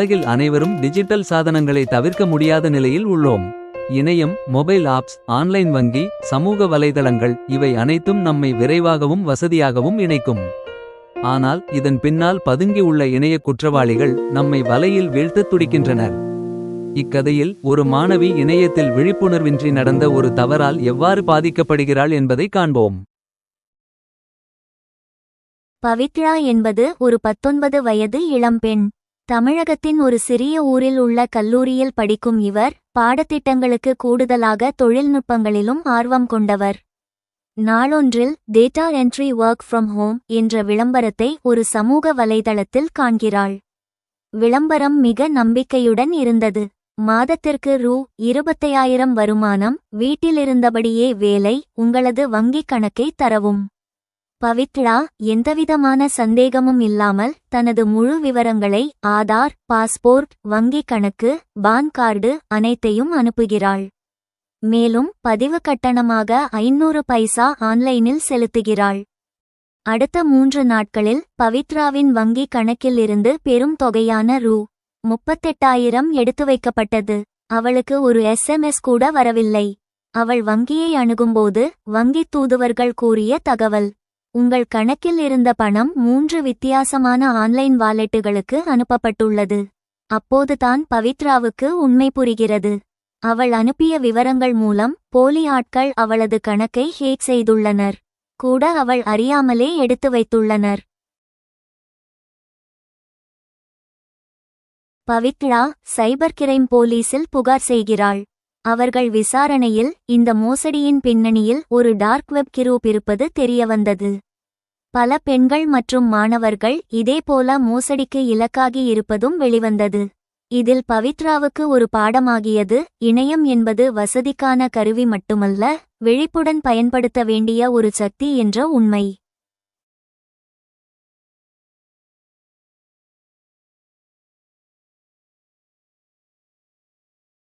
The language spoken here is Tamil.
உலகில் அனைவரும் டிஜிட்டல் சாதனங்களை தவிர்க்க முடியாத நிலையில் உள்ளோம். இணையம், மொபைல் ஆப்ஸ், ஆன்லைன் வங்கி, சமூக வலைதளங்கள் இவை அனைத்தும் நம்மை விரைவாகவும் வசதியாகவும் இணைக்கும். ஆனால் இதன் பின்னால் பதுங்கி உள்ள இணைய குற்றவாளிகள் நம்மை வலையில் வீழ்த்தத் துடிக்கின்றனர். இக்கதையில் ஒரு மாணவி இணையத்தில் விழிப்புணர்வின்றி நடந்த ஒரு தவறால் எவ்வாறு பாதிக்கப்படுகிறாள் என்பதை காண்போம். பவித்ரா என்பது ஒரு 19 வயது இளம்பெண். தமிழகத்தின் ஒரு சிறிய ஊரில் உள்ள கல்லூரியில் படிக்கும் இவர் பாடத்திட்டங்களுக்கு கூடுதலாக தொழில்நுட்பங்களிலும் ஆர்வம் கொண்டவர். நாளொன்றில் data entry work from home என்ற விளம்பரத்தை ஒரு சமூக வலைதளத்தில் காண்கிறாள். விளம்பரம் மிக நம்பிக்கையுடன் இருந்தது. மாதத்திற்கு ரூ. 25,000 வருமானம், வீட்டிலிருந்தபடியே வேலை, உங்களது வங்கிக் கணக்கை தரவும். பவித்ரா எந்தவிதமான சந்தேகமும் இல்லாமல் தனது முழு விவரங்களை, ஆதார், பாஸ்போர்ட், வங்கிக் கணக்கு, பான் கார்டு அனைத்தையும் அனுப்புகிறாள். மேலும் பதிவு கட்டணமாக 500 பைசா ஆன்லைனில் செலுத்துகிறாள். அடுத்த 3 நாட்களில் பவித்ராவின் வங்கிக் கணக்கில் இருந்து பெரும் தொகையான ரூ. 38,000 எடுத்து வைக்கப்பட்டது. அவளுக்கு ஒரு SMS கூட வரவில்லை. அவள் வங்கியை அணுகும்போது வங்கித் தூதுவர்கள் கூறிய தகவல்: உங்கள் கணக்கில் இருந்த பணம் 3 வித்தியாசமான ஆன்லைன் வாலெட்டுகளுக்கு அனுப்பப்பட்டுள்ளது. அப்போதுதான் பவித்ராவுக்கு உண்மை புரிகிறது. அவள் அனுப்பிய விவரங்கள் மூலம் போலி ஆட்கள் அவளது கணக்கை ஹேக் செய்துள்ளனர். கூட அவள் அறியாமலே எடுத்து வைத்துள்ளனர். பவித்ரா சைபர் கிரைம் போலீசில் புகார் செய்கிறாள். அவர்கள் விசாரணையில் இந்த மோசடியின் பின்னணியில் ஒரு டார்க் வெப் கிரூப் இருப்பது தெரியவந்தது. பல பெண்கள் மற்றும் மாணவர்கள் இதேபோல மோசடிக்கு இலக்காகி இருப்பதும் வெளிவந்தது. இதில் பவித்ராவுக்கு ஒரு பாடமாகியது: இணையம் என்பது வசதிக்கான கருவி மட்டுமல்ல, விழிப்புடன் பயன்படுத்த வேண்டிய ஒரு சக்தி என்ற உண்மை.